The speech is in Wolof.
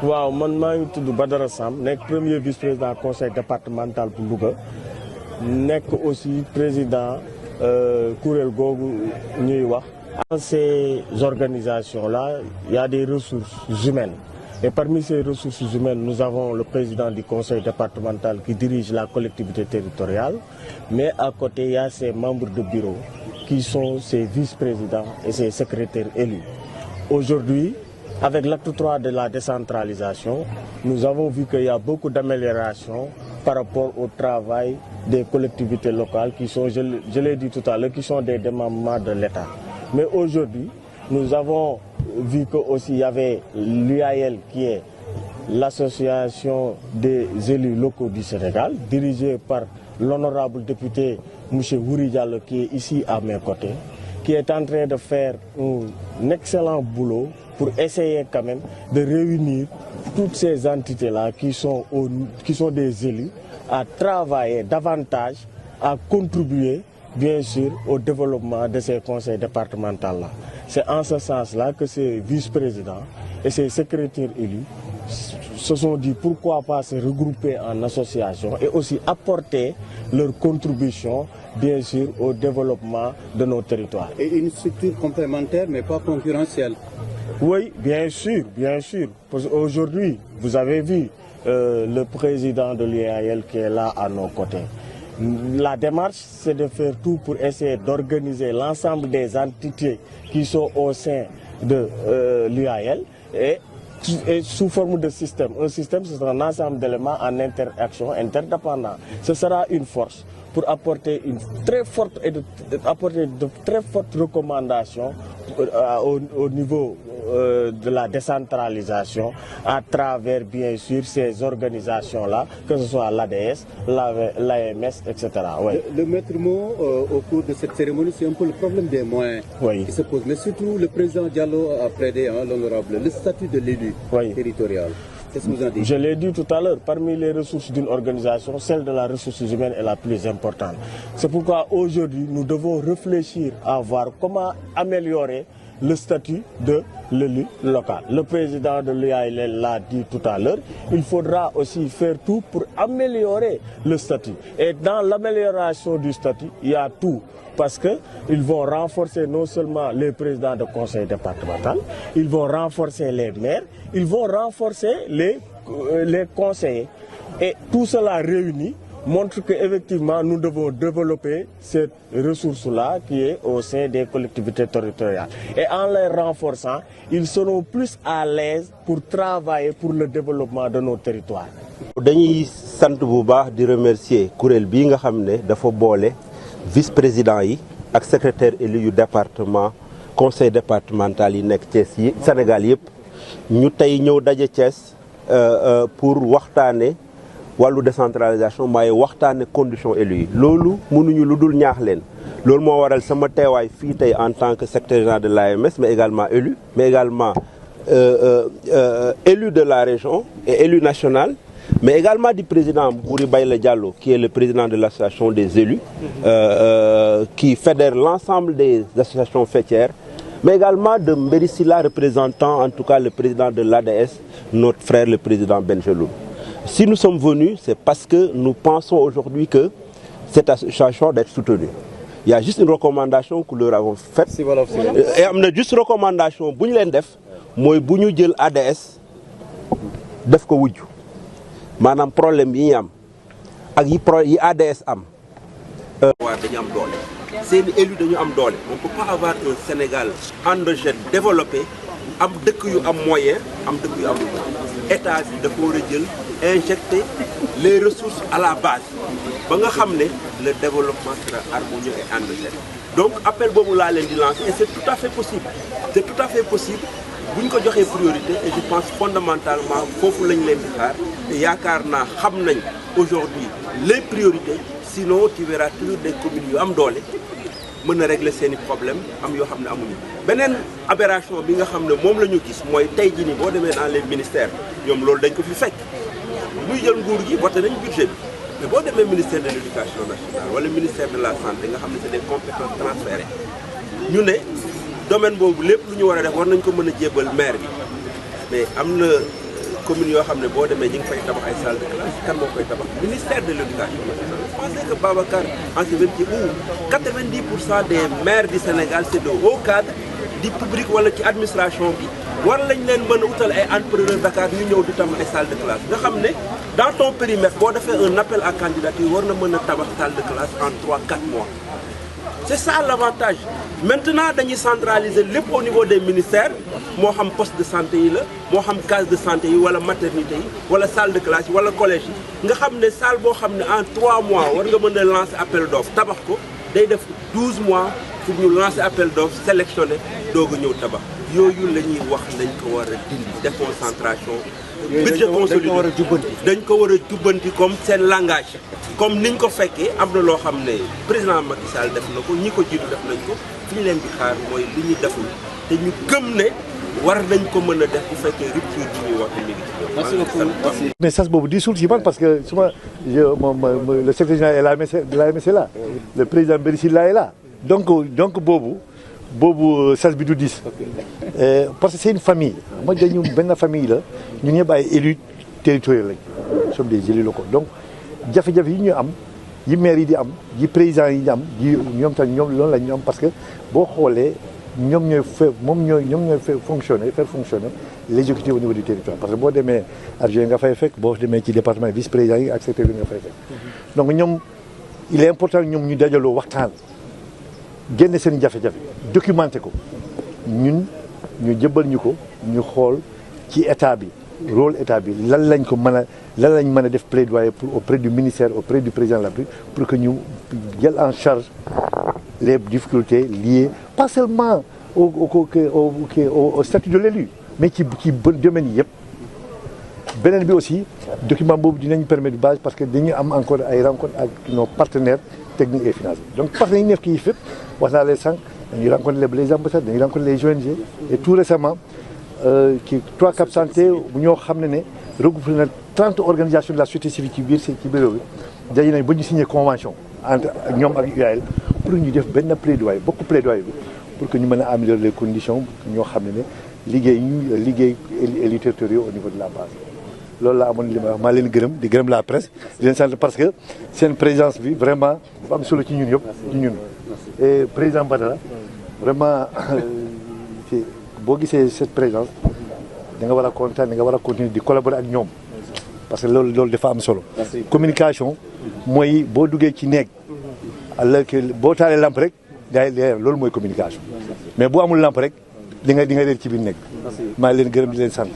waaw man maa ngi tudd Badara Samb nekk premier vice-président conseil départemental bu Louga nekk aussi président kuréel googu ñuy wax. Dans ces organisations-là, il y a des ressources humaines. Et parmi ces ressources humaines, nous avons le président du conseil départemental qui dirige la collectivité territoriale. Mais à côté, il y a ses membres de bureau qui sont ses vice-présidents et ses secrétaires élus. Aujourd'hui, avec l'acte 3 de la décentralisation, nous avons vu qu'il y a beaucoup d'améliorations par rapport au travail des collectivités locales qui sont, je l'ai dit tout à l'heure, qui sont des démembrements de l'État. Mais aujourd'hui, nous avons vu qu'il y avait l'UAL qui est l'association des élus locaux du Sénégal, dirigée par l'honorable député M. Wuri Diallo qui est ici à mes côtés, qui est en train de faire un excellent boulot pour essayer quand même de réunir toutes ces entités-là qui sont des élus à travailler davantage, à contribuer bien sûr au développement de ces conseils départementaux-là. C'est en ce sens-là que ces vice-présidents et ces secrétaires élus se sont dit pourquoi pas se regrouper en association et aussi apporter leur contribution bien sûr au développement de nos territoires. Et une structure complémentaire mais pas concurrentielle. Oui, bien sûr, bien sûr. Aujourd'hui, vous avez vu le président de l'UAL qui est là à nos côtés. La démarche, c'est de faire tout pour essayer d'organiser l'ensemble des entités qui sont au sein de l'UAL et sous forme de système. Un système, c'est un ensemble d'éléments en interaction interdépendant. Ce sera une force pour apporter de très fortes recommandations au niveau de la décentralisation à travers bien sûr ces organisations-là, que ce soit l'ADS, l'AMS, etc. Ouais. Le maître mot au cours de cette cérémonie, c'est un peu le problème des moyens qui se pose. Mais surtout, le président Diallo a plaidé, l'honorable, le statut de l'élu territorial. Qu'est-ce que vous en dites? Je l'ai dit tout à l'heure, parmi les ressources d'une organisation, celle de la ressource humaine est la plus importante. C'est pourquoi aujourd'hui, nous devons réfléchir à voir comment améliorer le statut de l'élu local. Le président de l'UAL l'a dit tout à l'heure, il faudra aussi faire tout pour améliorer le statut. Et dans l'amélioration du statut, il y a tout. Parce qu'ils vont renforcer non seulement les présidents de conseil départemental, ils vont renforcer les maires, ils vont renforcer les conseillers. Et tout cela réuni montre qu'effectivement nous devons développer cette ressource-là qui est au sein des collectivités territoriales. Et en les renforçant, ils seront plus à l'aise pour travailler pour le développement de nos territoires. dañuy sant bu baax di remercier kuréel bii nga xam ne dafa boole vice-président yi ak secrétaire élu yu département conseil départemental yi nekk Thiès yi Sénégal yëpp ñu tey ñëw daje Thiès pour waxtaane wàllu décentralisation maaye waxtaane condition élu yi loolu mënuñu lu dul ñaax leen loolu moo waral sama teewaay fii tey en tant que secrétaire général de l'AMS mais également élu de la région et élu national mais également du président Wuri Diallo qui est le président de l'association des élus qui fédère l'ensemble des associations faîtières mais également de Mbéri Sylla représentant en tout cas le président de l'ADS, notre frère le président Benjeloun. Si nous sommes venus, c'est parce que nous pensons aujourd'hui que cette association doit être soutenue. Il y a juste une recommandation que nous leur avons faite. Et on a juste une recommandation, si nous avons fait l'ADS, nous avons fait maanaam problème yi ñu am ak yi ADS am. waaw dañu am doole seen élu dañu am doole. On ne peut pas avoir un Sénégal endogène développé am dëkk yu am moyen am dëkk yu am état bi dafa war a jël injecter les ressources à la base ba nga xam ne le développement sera harmonieux et endogène. Donc appel boobu laa leen di lancer et c'est tout à fait possible. C'est tout à fait possible. bu ñu ko joxee priorité et je pense fondamentalement foofu lañ leen di xaar te yaakaar naa xam nañ aujourd'hui les priorités sinon tu verras toujours des communes yu am doole mën na régler seeni problème am yoo xam ne amuñu. beneen aberration bi nga xam ne moom la ñu gis mooy tey jii nii boo demee dans les ministères ñoom loolu dañ ko fi fekk muy jël nguur gi voté nañ budget bi mais boo demee ministère de l'éducation nationale wala ministère de la santé nga xam ne c'est des compétences transférées ñu ne. domaine boobu lépp lu ñu war a def war nañ ko mën a jébal maire bi mais am na communes yoo xam ne boo demee ñu ngi fay tabax ay salle de classe kan moo koy tabax ministère de l'éducation nationale. Vous pensez que Babacar en ce moment où 90% des maires du Sénégal c'est de hauts cadres du public wala ci administration bi war lañ leen mën a utal ay entrepreneur Dakar ñu ñëw di tabax ay salle de classe nga xam ne dans ton périmètre boo defee un appel à candidature war na mën a tabax salle de classe en 3-4 mois. C'est ça l'avantage. Maintenant dañuy centraliser lépp au niveau des ministères moo xam poste de santé yi la moo xam case de santé yi wala maternité yi wala salle de classe yi wala collège yi nga xam ne salle boo xam ne en 3 mois war nga mën a lancer appel d'offre tabax ko day def 12 mois pour ñu lancer appel d'offre sélectionner doog a ñëw tabax yooyu la ñuy wax dañ ko war a dindi déconcentration. budget consolidé dañ ko war a jubbanti comme seen langage. comme niñ ko fekkee am na loo xam ne président Macky Sall def na ko ñi ko jiitu def nañ ko fi ñu leen di xaar mooy li ñu deful te ñu gëm ne war nañ ko mën a def bu fekkee rupture bi ñuy wax mi ngi ci. Merci beaucoup. Message boobu diisul si man parce que suma le secrétaire général de la MSC là le président Bérissi là est là donc boobu sas bi du diis parce que c'est une famille moi dañu benn famille la ñun ñëpp ay élus territoriaux lañ nous sommes des élus locaux donc jafe-jafe yi ñu am yi maire yi di am yi président yi di am yi ñoom tam ñoom loolu la ñu am parce que boo xoolee ñoom ñooy faire fonctionner l'exécutif au niveau du territoire parce que boo demee adjoint nga fay fekk boo demee ci département vice-président yi ak secrétaire bi nga fay fekk donc ñoom il est important ñoom ñu dajaloo waxtaan génne seen jafe-jafe documenté ko ñun ñu jëbal ñu ko ñu xool ci état bi rôle état bi lan lañ mën a def plaidoyer pour auprès du ministère auprès du président de la République pour que ñu jël en charge les difficultés liées pas seulement au statut de l'élu mais ci domaine yi yëpp beneen bi aussi document boobu dinañ permettre base parce que dañu am encore ay rencontres ak nos partenaires techniques et financiers donc partenaires yi nekk kii fépp wax naa leen sànq dañuy rencontrer les ambassadeurs dañuy rencontrer les ONG et tout récemment ci 3 Cap Santé ñoo xam ne regroupé na 30 organisations de la société civile ci biir réew bi daje nañ ba ñu signé convention entre ñoom ak UAL pour ñu def benn plaidoyer bokk plaidoyer bi pour que ñu mën a améliorer les conditions ñoo xam ne liggéey élus territoriaux au niveau de la base loolu la amoon li may wax maa leen gërëm di gërëm la presse di leen sant parce que seen présence bi vraiment bu am solo ci ñun yëpp ci ñun et président Badara vraiment boo gisee cette présence da nga war a kontaan da nga war a continuer di collaborer ak ñoom parce que loolu dafa am solo. communication mooy boo duggee ci néeg alors que boo taalee lamp rek day loolu mooy communication mais boo amul lamp rek di nga réer ci biir néeg maa leen gërëm di leen sant.